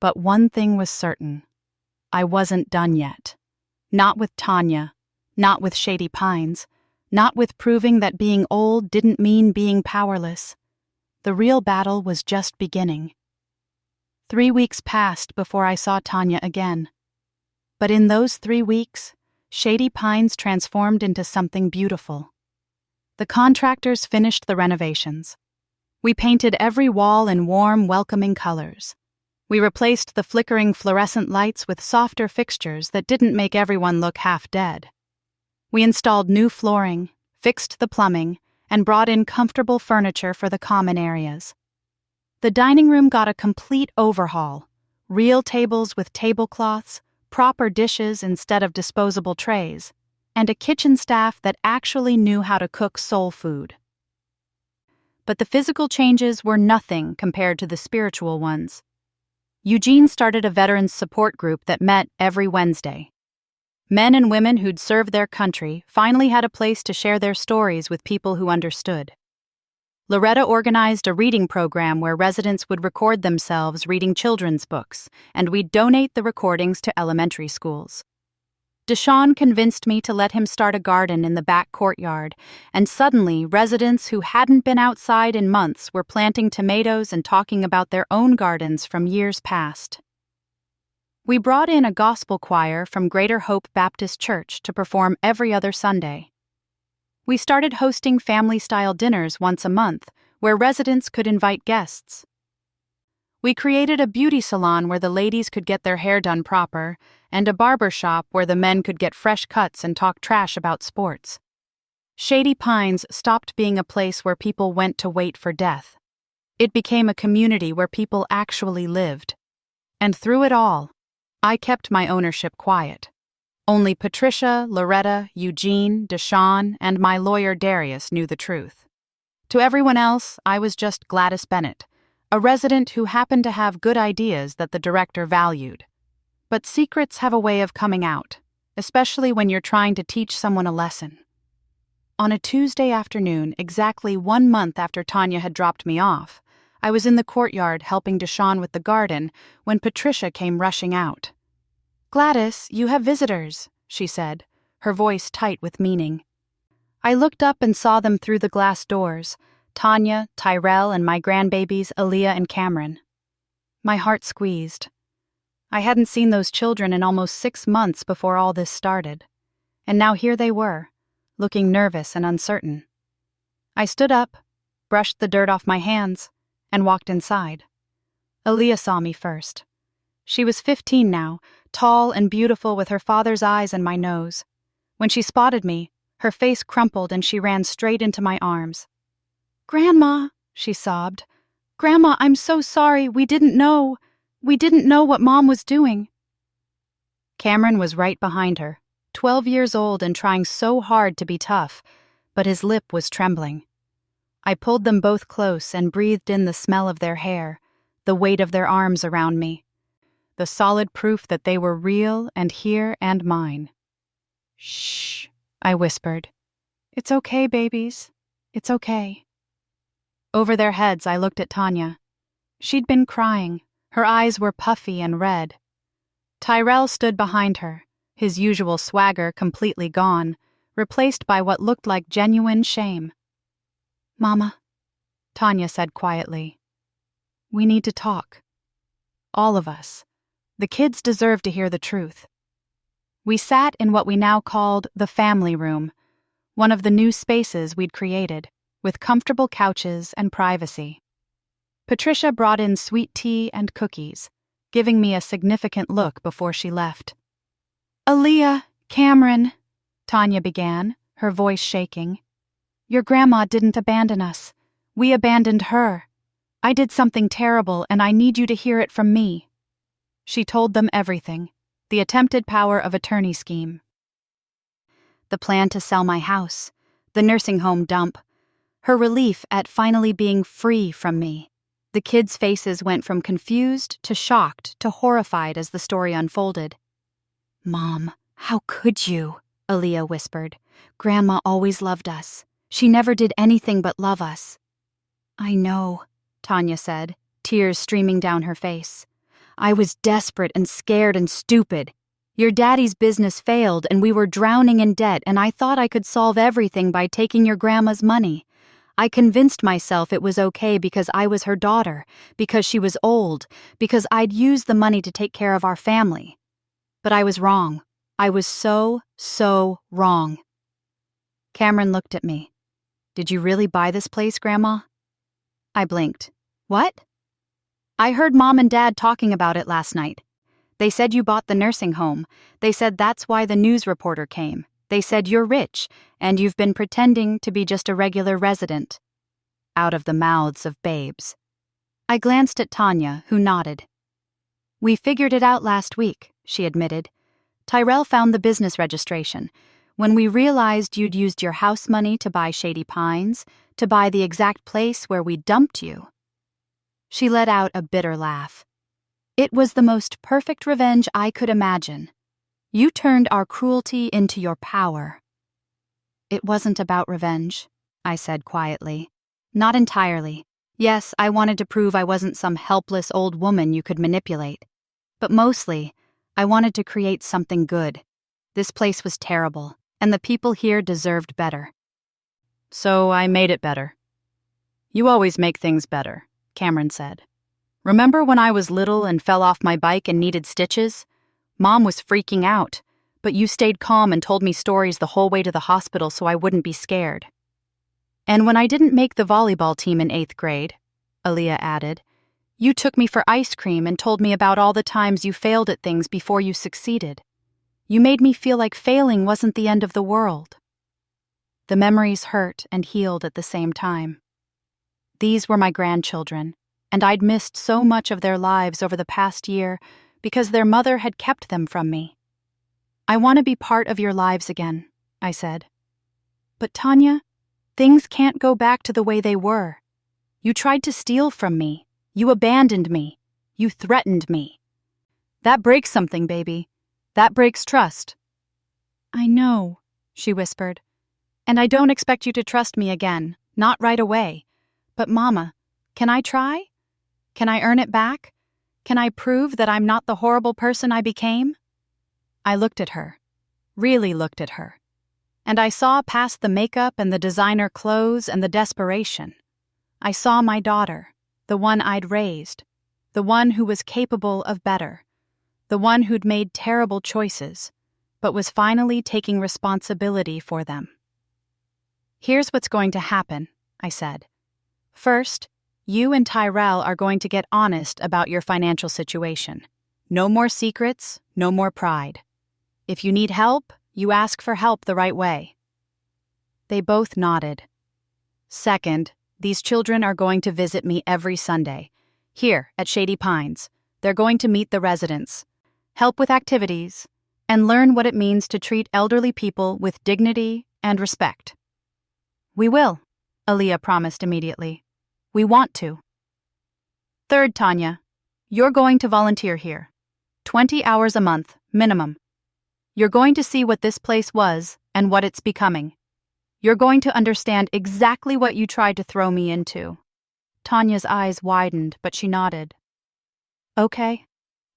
But one thing was certain. I wasn't done yet. Not with Tanya. Not with Shady Pines. Not with proving that being old didn't mean being powerless. The real battle was just beginning. 3 weeks passed before I saw Tanya again. But in those 3 weeks, Shady Pines transformed into something beautiful. The contractors finished the renovations. We painted every wall in warm, welcoming colors. We replaced the flickering fluorescent lights with softer fixtures that didn't make everyone look half dead. We installed new flooring, fixed the plumbing, and brought in comfortable furniture for the common areas. The dining room got a complete overhaul. Real tables with tablecloths, proper dishes instead of disposable trays, and a kitchen staff that actually knew how to cook soul food. But the physical changes were nothing compared to the spiritual ones. Eugene started a veterans support group that met every Wednesday. Men and women who'd served their country finally had a place to share their stories with people who understood. Loretta organized a reading program where residents would record themselves reading children's books, and we'd donate the recordings to elementary schools. Deshawn convinced me to let him start a garden in the back courtyard, and suddenly residents who hadn't been outside in months were planting tomatoes and talking about their own gardens from years past. We brought in a gospel choir from Greater Hope Baptist Church to perform every other Sunday. We started hosting family-style dinners once a month, where residents could invite guests. We created a beauty salon where the ladies could get their hair done proper, and a barber shop where the men could get fresh cuts and talk trash about sports. Shady Pines stopped being a place where people went to wait for death. It became a community where people actually lived. And through it all, I kept my ownership quiet. Only Patricia, Loretta, Eugene, Deshawn, and my lawyer Darius knew the truth. To everyone else, I was just Gladys Bennett, a resident who happened to have good ideas that the director valued. But secrets have a way of coming out, especially when you're trying to teach someone a lesson. On a Tuesday afternoon, exactly 1 month after Tanya had dropped me off, I was in the courtyard helping Deshawn with the garden when Patricia came rushing out. "Gladys, you have visitors," she said, her voice tight with meaning. I looked up and saw them through the glass doors, Tanya, Tyrell, and my grandbabies Aaliyah and Cameron. My heart squeezed. I hadn't seen those children in almost 6 months before all this started, and now here they were, looking nervous and uncertain. I stood up, brushed the dirt off my hands, and walked inside. Aaliyah saw me first. She was 15 now, tall and beautiful with her father's eyes and my nose. When she spotted me, her face crumpled and she ran straight into my arms. "Grandma," she sobbed. "Grandma, I'm so sorry. We didn't know. We didn't know what Mom was doing." Cameron was right behind her, 12 years old and trying so hard to be tough, but his lip was trembling. I pulled them both close and breathed in the smell of their hair, the weight of their arms around me, the solid proof that they were real and here and mine. "Shh," I whispered. "It's okay, babies. It's okay." Over their heads, I looked at Tanya. She'd been crying. Her eyes were puffy and red. Tyrell stood behind her, his usual swagger completely gone, replaced by what looked like genuine shame. "Mama," Tanya said quietly, "we need to talk. All of us. The kids deserve to hear the truth." We sat in what we now called the family room, one of the new spaces we'd created, with comfortable couches and privacy. Patricia brought in sweet tea and cookies, giving me a significant look before she left. "Aaliyah, Cameron," Tanya began, her voice shaking. "Your grandma didn't abandon us. We abandoned her. I did something terrible, and I need you to hear it from me." She told them everything, the attempted power of attorney scheme, the plan to sell my house, the nursing home dump, her relief at finally being free from me. The kids' faces went from confused to shocked to horrified as the story unfolded. "Mom, how could you?" Aaliyah whispered. "Grandma always loved us. She never did anything but love us." "I know," Tanya said, tears streaming down her face. "I was desperate and scared and stupid. Your daddy's business failed and we were drowning in debt, and I thought I could solve everything by taking your grandma's money. I convinced myself it was okay because I was her daughter, because she was old, because I'd use the money to take care of our family. But I was wrong. I was so wrong." Cameron looked at me. "Did you really buy this place, Grandma?" I blinked. "What?" "I heard Mom and Dad talking about it last night. They said you bought the nursing home. They said that's why the news reporter came. They said you're rich, and you've been pretending to be just a regular resident." Out of the mouths of babes. I glanced at Tanya, who nodded. "We figured it out last week," she admitted. "Tyrell found the business registration. When we realized you'd used your house money to buy Shady Pines, to buy the exact place where we dumped you." She let out a bitter laugh. "It was the most perfect revenge I could imagine. You turned our cruelty into your power." "It wasn't about revenge," I said quietly. "Not entirely. Yes, I wanted to prove I wasn't some helpless old woman you could manipulate. But mostly, I wanted to create something good. This place was terrible, and the people here deserved better." "So I made it better." "You always make things better," Cameron said. "Remember when I was little and fell off my bike and needed stitches? Mom was freaking out, but you stayed calm and told me stories the whole way to the hospital so I wouldn't be scared. And when I didn't make the volleyball team in 8th grade," Aaliyah added, "you took me for ice cream and told me about all the times you failed at things before you succeeded. You made me feel like failing wasn't the end of the world." The memories hurt and healed at the same time. These were my grandchildren, and I'd missed so much of their lives over the past year because their mother had kept them from me. "I want to be part of your lives again," I said. "But Tanya, things can't go back to the way they were. You tried to steal from me. You abandoned me. You threatened me. That breaks something, baby. That breaks trust." "I know," she whispered. "And I don't expect you to trust me again, not right away. But Mama, can I try? Can I earn it back? Can I prove that I'm not the horrible person I became?" I looked at her, really looked at her, and I saw past the makeup and the designer clothes and the desperation. I saw my daughter, the one I'd raised, the one who was capable of better, the one who'd made terrible choices, but was finally taking responsibility for them. "Here's what's going to happen," I said. "First, you and Tyrell are going to get honest about your financial situation. No more secrets, no more pride. If you need help, you ask for help the right way." They both nodded. "Second, these children are going to visit me every Sunday. Here, at Shady Pines, they're going to meet the residents, help with activities, and learn what it means to treat elderly people with dignity and respect." "We will," Aaliyah promised immediately. We want to. Third, Tanya, you're going to volunteer here. 20 hours a month, minimum. You're going to see what this place was and what it's becoming. You're going to understand exactly what you tried to throw me into. Tanya's eyes widened, but she nodded. Okay,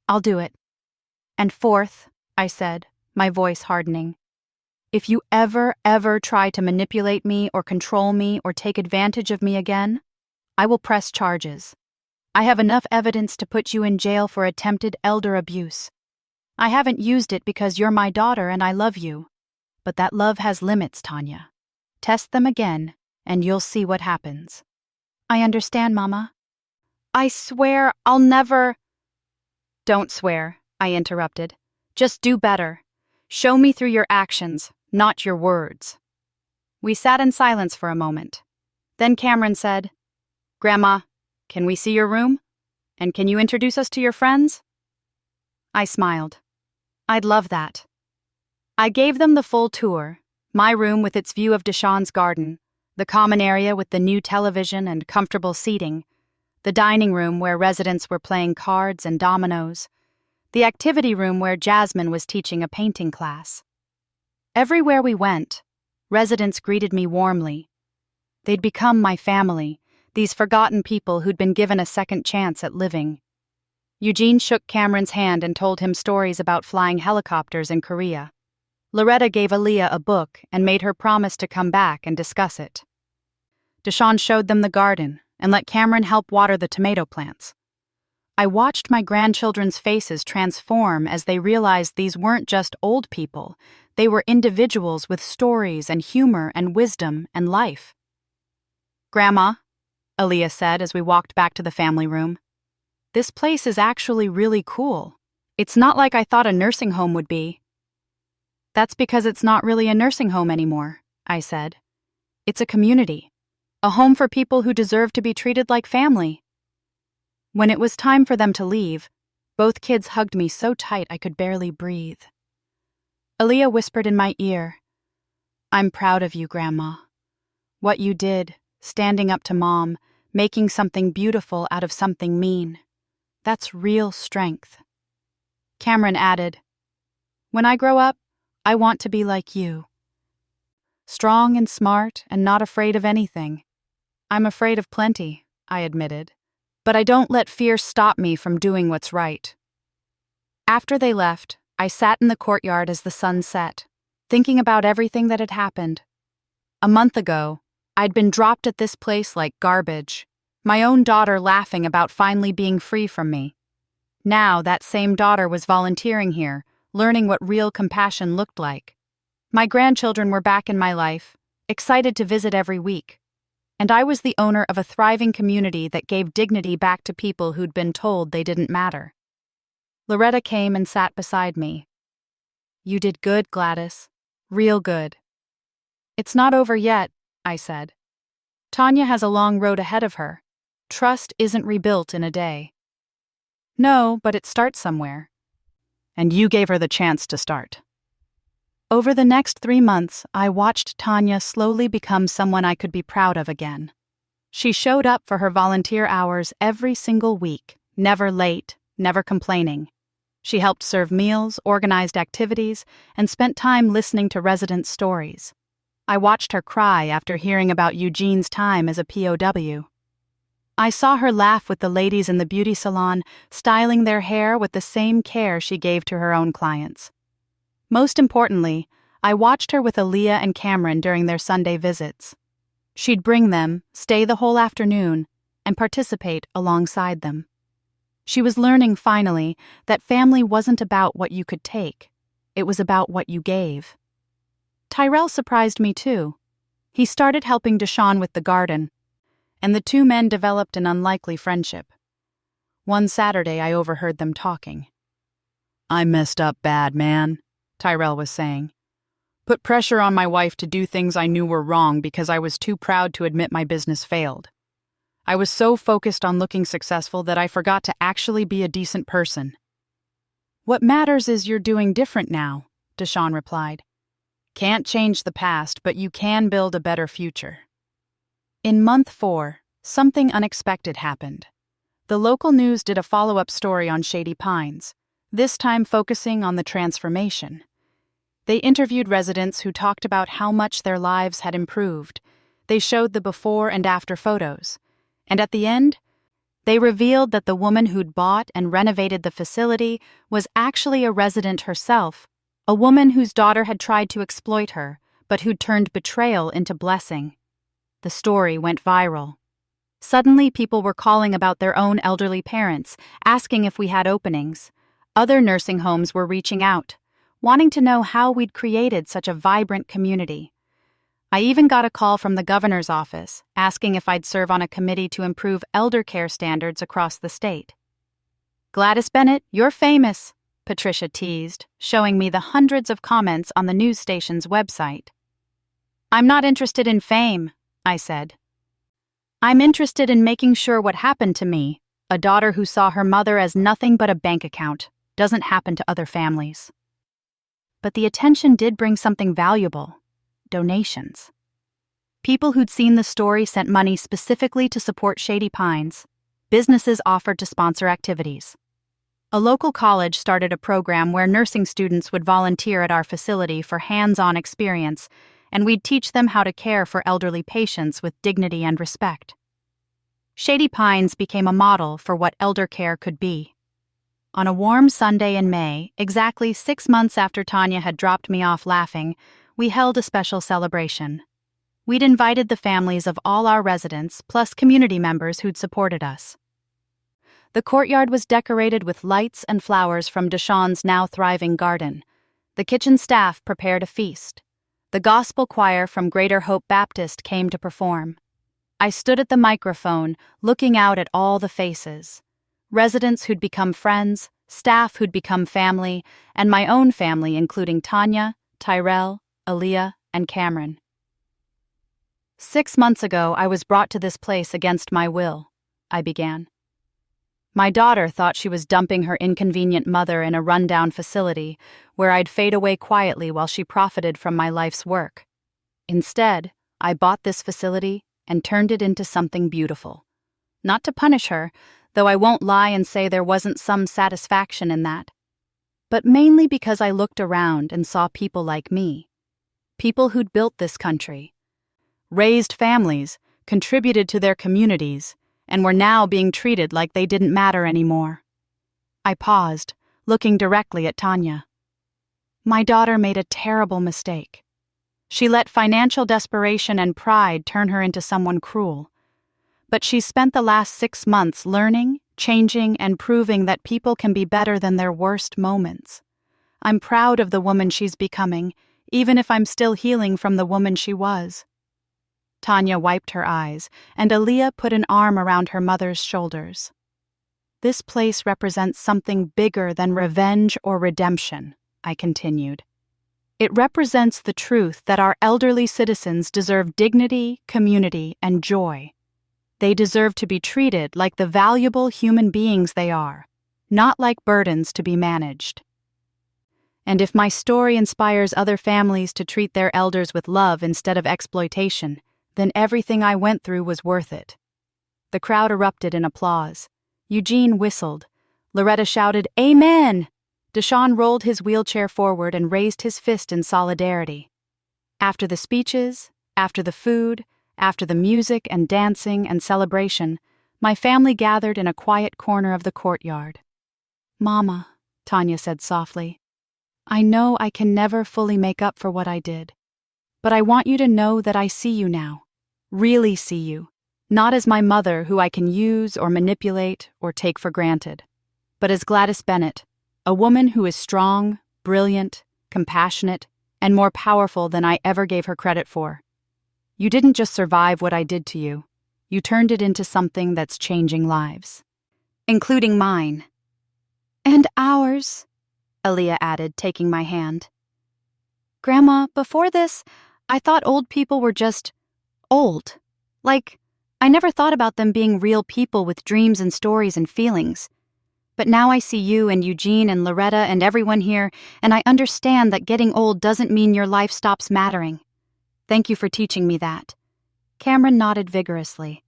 I'll do it. And fourth, I said, my voice hardening, if you ever try to manipulate me or control me or take advantage of me again, I will press charges. I have enough evidence to put you in jail for attempted elder abuse. I haven't used it because you're my daughter and I love you. But that love has limits, Tanya. Test them again, and you'll see what happens. I understand, Mama. I swear I'll never... Don't swear, I interrupted. Just do better. Show me through your actions, not your words. We sat in silence for a moment. Then Cameron said, Grandma, can we see your room? And can you introduce us to your friends? I smiled. I'd love that. I gave them the full tour, my room with its view of Deshawn's garden, the common area with the new television and comfortable seating, the dining room where residents were playing cards and dominoes, the activity room where Jasmine was teaching a painting class. Everywhere we went, residents greeted me warmly. They'd become my family, these forgotten people who'd been given a second chance at living. Eugene shook Cameron's hand and told him stories about flying helicopters in Korea. Loretta gave Aaliyah a book and made her promise to come back and discuss it. Deshawn showed them the garden and let Cameron help water the tomato plants. I watched my grandchildren's faces transform as they realized these weren't just old people, they were individuals with stories and humor and wisdom and life. Grandma, Aaliyah said as we walked back to the family room, this place is actually really cool. It's not like I thought a nursing home would be. That's because it's not really a nursing home anymore, I said. It's a community, a home for people who deserve to be treated like family. When it was time for them to leave, both kids hugged me so tight I could barely breathe. Aaliyah whispered in my ear, I'm proud of you, Grandma. What you did, standing up to Mom, making something beautiful out of something mean. That's real strength. Cameron added, when I grow up, I want to be like you. Strong and smart and not afraid of anything. I'm afraid of plenty, I admitted, but I don't let fear stop me from doing what's right. After they left, I sat in the courtyard as the sun set, thinking about everything that had happened. A month ago, I'd been dropped at this place like garbage, my own daughter laughing about finally being free from me. Now that same daughter was volunteering here, learning what real compassion looked like. My grandchildren were back in my life, excited to visit every week. And I was the owner of a thriving community that gave dignity back to people who'd been told they didn't matter. Loretta came and sat beside me. You did good, Gladys. Real good. It's not over yet, I said. Tanya has a long road ahead of her. Trust isn't rebuilt in a day. No, but it starts somewhere. And you gave her the chance to start. Over the next 3 months, I watched Tanya slowly become someone I could be proud of again. She showed up for her volunteer hours every single week, never late, never complaining. She helped serve meals, organized activities, and spent time listening to residents' stories. I watched her cry after hearing about Eugene's time as a POW. I saw her laugh with the ladies in the beauty salon, styling their hair with the same care she gave to her own clients. Most importantly, I watched her with Aaliyah and Cameron during their Sunday visits. She'd bring them, stay the whole afternoon, and participate alongside them. She was learning, finally, that family wasn't about what you could take. It was about what you gave. Tyrell surprised me, too. He started helping Deshawn with the garden, and the two men developed an unlikely friendship. One Saturday, I overheard them talking. I messed up bad, man, Tyrell was saying. Put pressure on my wife to do things I knew were wrong because I was too proud to admit my business failed. I was so focused on looking successful that I forgot to actually be a decent person. What matters is you're doing different now, Deshawn replied. Can't change the past, but you can build a better future. In month 4, something unexpected happened. The local news did a follow-up story on Shady Pines, this time focusing on the transformation. They interviewed residents who talked about how much their lives had improved. They showed the before and after photos. And at the end, they revealed that the woman who'd bought and renovated the facility was actually a resident herself, a woman whose daughter had tried to exploit her, but who'd turned betrayal into blessing. The story went viral. Suddenly, people were calling about their own elderly parents, asking if we had openings. Other nursing homes were reaching out, wanting to know how we'd created such a vibrant community. I even got a call from the governor's office, asking if I'd serve on a committee to improve elder care standards across the state. "Gladys Bennett, you're famous," Patricia teased, showing me the hundreds of comments on the news station's website. "I'm not interested in fame," I said. "I'm interested in making sure what happened to me, a daughter who saw her mother as nothing but a bank account, doesn't happen to other families." But the attention did bring something valuable: donations. People who'd seen the story sent money specifically to support Shady Pines. Businesses offered to sponsor activities. A local college started a program where nursing students would volunteer at our facility for hands-on experience, and we'd teach them how to care for elderly patients with dignity and respect. Shady Pines became a model for what elder care could be. On a warm Sunday in May, exactly 6 months after Tanya had dropped me off laughing, we held a special celebration. We'd invited the families of all our residents, plus community members who'd supported us. The courtyard was decorated with lights and flowers from Deshawn's now thriving garden. The kitchen staff prepared a feast. The gospel choir from Greater Hope Baptist came to perform. I stood at the microphone, looking out at all the faces. Residents who'd become friends, staff who'd become family, and my own family, including Tanya, Tyrell, Aaliyah, and Cameron. 6 months ago, I was brought to this place against my will, I began. My daughter thought she was dumping her inconvenient mother in a rundown facility where I'd fade away quietly while she profited from my life's work. Instead, I bought this facility and turned it into something beautiful. Not to punish her, though I won't lie and say there wasn't some satisfaction in that, but mainly because I looked around and saw people like me. People who'd built this country, raised families, contributed to their communities, and were now being treated like they didn't matter anymore. I paused, looking directly at Tanya. My daughter made a terrible mistake. She let financial desperation and pride turn her into someone cruel. But she's spent the last 6 months learning, changing, and proving that people can be better than their worst moments. I'm proud of the woman she's becoming, even if I'm still healing from the woman she was. Tanya wiped her eyes, and Aaliyah put an arm around her mother's shoulders. This place represents something bigger than revenge or redemption, I continued. It represents the truth that our elderly citizens deserve dignity, community, and joy. They deserve to be treated like the valuable human beings they are, not like burdens to be managed. And if my story inspires other families to treat their elders with love instead of exploitation, then everything I went through was worth it. The crowd erupted in applause. Eugene whistled. Loretta shouted, "Amen!" Deshawn rolled his wheelchair forward and raised his fist in solidarity. After the speeches, after the food, after the music and dancing and celebration, my family gathered in a quiet corner of the courtyard. "Mama," Tanya said softly, "I know I can never fully make up for what I did, but I want you to know that I see you now. Really see you, not as my mother who I can use or manipulate or take for granted, but as Gladys Bennett, a woman who is strong, brilliant, compassionate, and more powerful than I ever gave her credit for. You didn't just survive what I did to you, you turned it into something that's changing lives. Including mine." "And ours," Aaliyah added, taking my hand. "Grandma, before this, I thought old people were just old. Like, I never thought about them being real people with dreams and stories and feelings. But now I see you and Eugene and Loretta and everyone here, and I understand that getting old doesn't mean your life stops mattering. Thank you for teaching me that. Cameron nodded vigorously.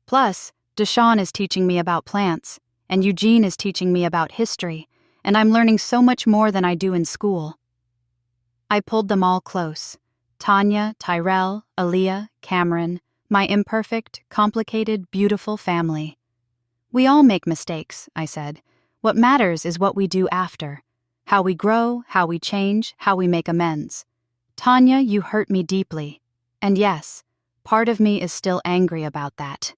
Plus, Deshawn is teaching me about plants, and Eugene is teaching me about history, and I'm learning so much more than I do in school. I pulled them all close. Tanya, Tyrell, Aaliyah, Cameron, my imperfect, complicated, beautiful family. We all make mistakes, I said. What matters is what we do after. How we grow, how we change, how we make amends. Tanya, you hurt me deeply. And yes, part of me is still angry about that.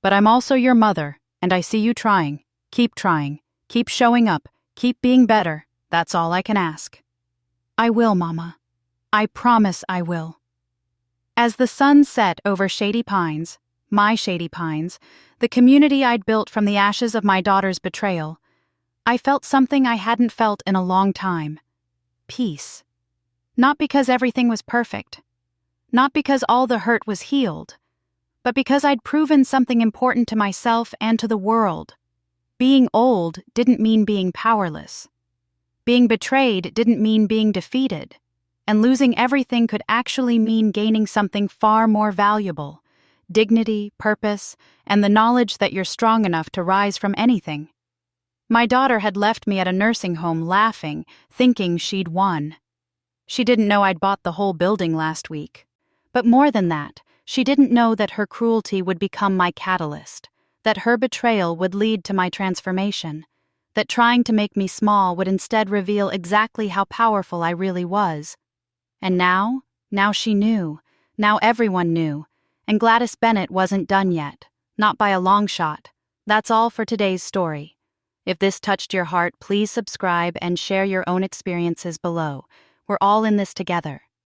But I'm also your mother, and I see you trying. Keep trying. Keep showing up. Keep being better. That's all I can ask. I will, Mama. I promise I will. As the sun set over Shady Pines, my Shady Pines, the community I'd built from the ashes of my daughter's betrayal, I felt something I hadn't felt in a long time. Peace. Not because everything was perfect. Not because all the hurt was healed. But because I'd proven something important to myself and to the world. Being old didn't mean being powerless. Being betrayed didn't mean being defeated. And losing everything could actually mean gaining something far more valuable: dignity, purpose, and the knowledge that you're strong enough to rise from anything. My daughter had left me at a nursing home laughing, thinking she'd won. She didn't know I'd bought the whole building last week. But more than that, she didn't know that her cruelty would become my catalyst, that her betrayal would lead to my transformation, that trying to make me small would instead reveal exactly how powerful I really was. And now she knew. Now everyone knew. And Gladys Bennett wasn't done yet. Not by a long shot. That's all for today's story. If this touched your heart, please subscribe and share your own experiences below. We're all in this together.